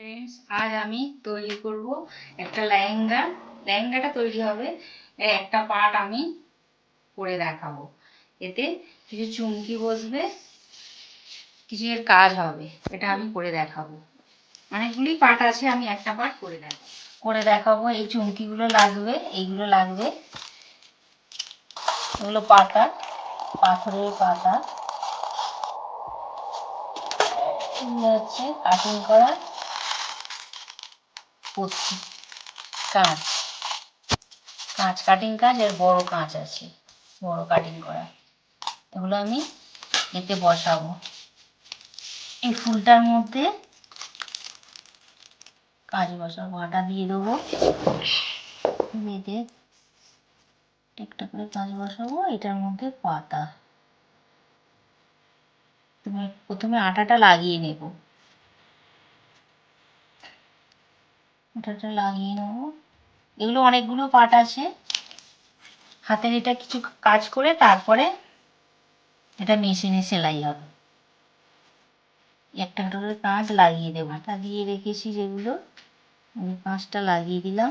Friends आज আমি তৈরি করব একটা লেহেঙ্গা। লেহেঙ্গাটা তৈরি হবে এর একটা পার্ট আমি পরে দেখাবো। এতে কিছু চুমকি বসবে, কিছু এর কাজ হবে, এটা আমি করে দেখাবো। অনেকগুলি পার্ট আছে, আমি একটা পার্ট করে দেখাবো। এই চুমকিগুলো লাগবে, এইগুলো লাগবে, এগুলো পাতা, পাথরের পাতা, এগুলো হচ্ছে কাটিং করা পত্তি, কাঁচ, কাঁচ কাটিং কাঁচ, এর বড় কাঁচ আছে, বড় কাটিং করা। এগুলো আমি এতে বসাবো। এই ফুলটার মধ্যে কাজ বসাবো, আটা দিয়ে দেবো, দিয়ে একটা করে কাজ বসাবো। এটার মধ্যে পাতা, তুমি প্রথমে আটাটা লাগিয়ে নেব, আটাটা লাগিয়ে নেব। এগুলো অনেকগুলো পার্ট আছে, হাতের এটা কিছু কাজ করে তারপরে এটা মেশিনে সেলাই হবে। একটা করে কাঁচ লাগিয়ে দেবো, আটা দিয়ে রেখেছি যেগুলো, আমি কাঁচটা লাগিয়ে দিলাম।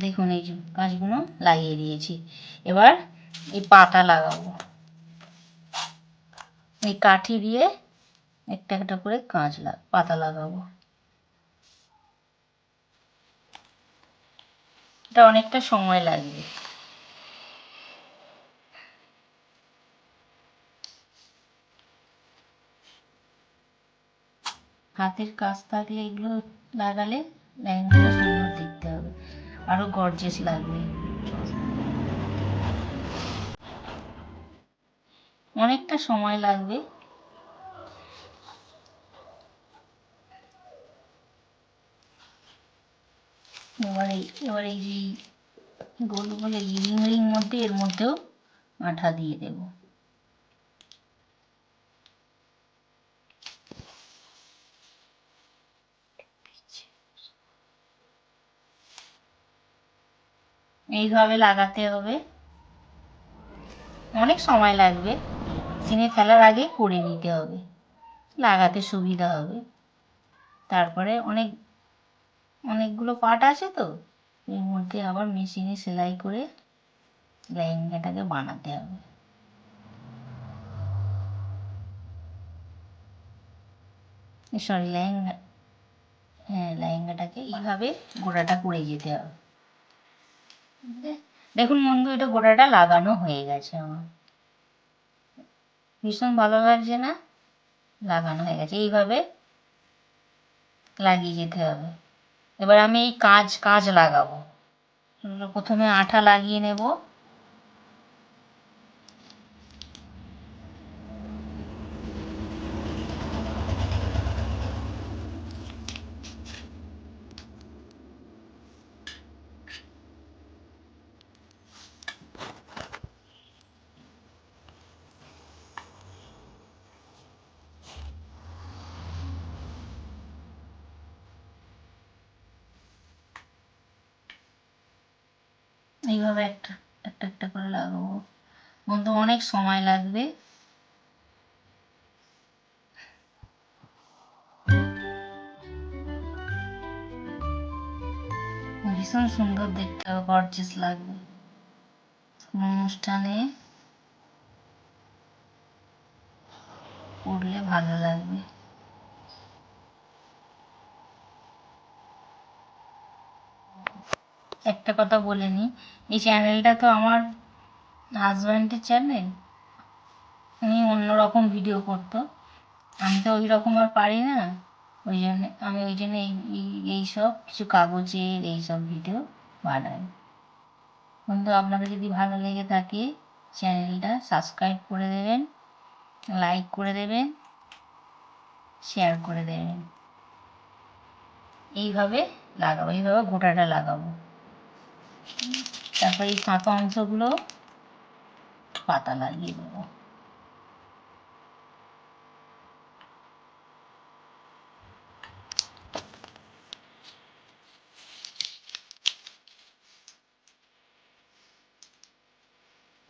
দেখুন এই যে কাঁচগুলো লাগিয়ে দিয়েছি। এবার এই পাতা লাগাবো, এই কাঠি দিয়ে একটা একটা করে পাতা লাগাবো। এটা অনেকটা সময় লাগবে। হাতের কাজ থাকলে এগুলো লাগালে লেহেঙ্গাটা সুন্দর দেখতে হবে, আরো গর্জিয়াস লাগবে। অনেকটা সময় লাগবে। এবার এই যে গোল গোল রিং মধ্যে, এর মধ্যেও আঠা দিয়ে দেব। এইভাবে লাগাতে হবে, অনেক সময় লাগবে। সিনে ফেলার আগে করে নিতে হবে, লাগাতে সুবিধা হবে। তারপরে অনেকগুলো পার্ট আছে তো, এর মধ্যে আবার মেশিনে সেলাই করে লেহেঙ্গাটাকে বানাতে হবে। সরি, লেহেঙ্গাটাকে এইভাবে গোড়াটা করে যেতে হবে। দেখুন বন্ধু, এটা গোড়াটা লাগানো হয়ে গেছে আমার, ভীষণ ভালো লাগছে না? লাগানো হয়ে গেছে, এইভাবে লাগিয়ে যেতে হবে। এবার আমি এই কাঁচ লাগাবো। প্রথমে আঠা লাগিয়ে নেব, এইভাবে একটা একটা একটা করে লাগাবো। বন্ধু অনেক সময় লাগবে। ভীষণ সুন্দর দেখতে হবে, গর্জিয়াস লাগবে। অনুষ্ঠানে পরলে ভালো লাগবে। একটা কথা বলে নিই, এই চ্যানেলটা তো আমার হাজব্যান্ডের চ্যানেল। উনি অন্যরকম ভিডিও করতো, আমি তো ওই রকম আর পারি না। ওই জন্য এইসব কিছু কাগজের এইসব ভিডিও বানাই। বন্ধু আপনাদের যদি ভালো লেগে থাকে চ্যানেলটা সাবস্ক্রাইব করে দেবেন, লাইক করে দেবেন, শেয়ার করে দেবেন। এইভাবে লাগাবো, এইভাবে গোটাটা লাগাবো। তারপর এই ফাঁকা অংশগুলো পাতা লাগিয়ে দেবো।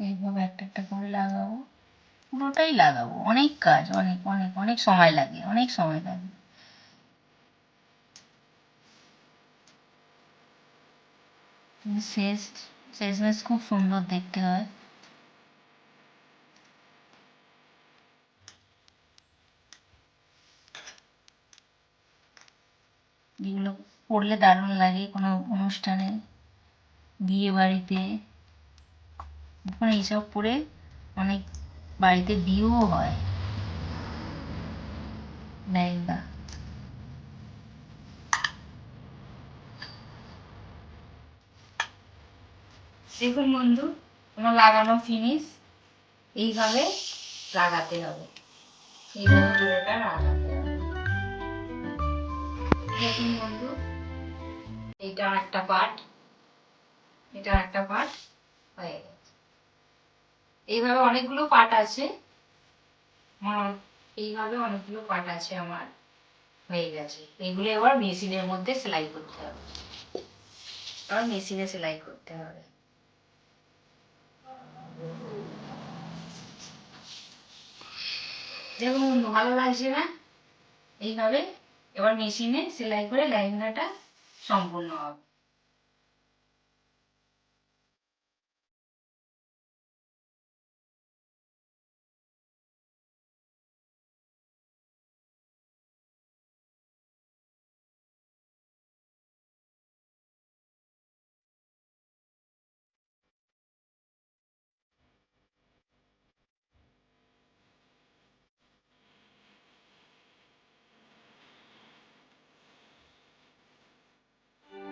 এইভাবে একটা একটা করে লাগাবো, পুরোটাই লাগাবো। অনেক কাজ, অনেক অনেক অনেক সময় লাগে, অনেক সময় লাগে। শেষ শেষমেশ খুব সুন্দর দেখতে হয়। এগুলো পরলে দারুণ লাগে কোনো অনুষ্ঠানে, বিয়ে বাড়িতে। এখন এইসব পরে অনেক বাড়িতে বিয়েও হয়। লেহেঙ্গা দেখুন বন্ধু, আমার লাগানো ফিনিশ। এইভাবে লাগাতে হবে, এইভাবে পুরোটা লাগাতে হবে। দেখুন বন্ধু, এটা একটা পার্ট, এটা একটা পার্ট হয়ে গেছে। এইভাবে অনেকগুলো পার্ট আছে আমার, এইভাবে অনেকগুলো পার্ট আছে আমার, হয়ে গেছে। এগুলো এবার মেশিনের মধ্যে সেলাই করতে হবে, আবার মেশিনে সেলাই করতে হবে। দেখুন ভালো লাগছে না? এইভাবে এবার মেশিনে সেলাই করে লেহেঙ্গাটা সম্পূর্ণ হবে।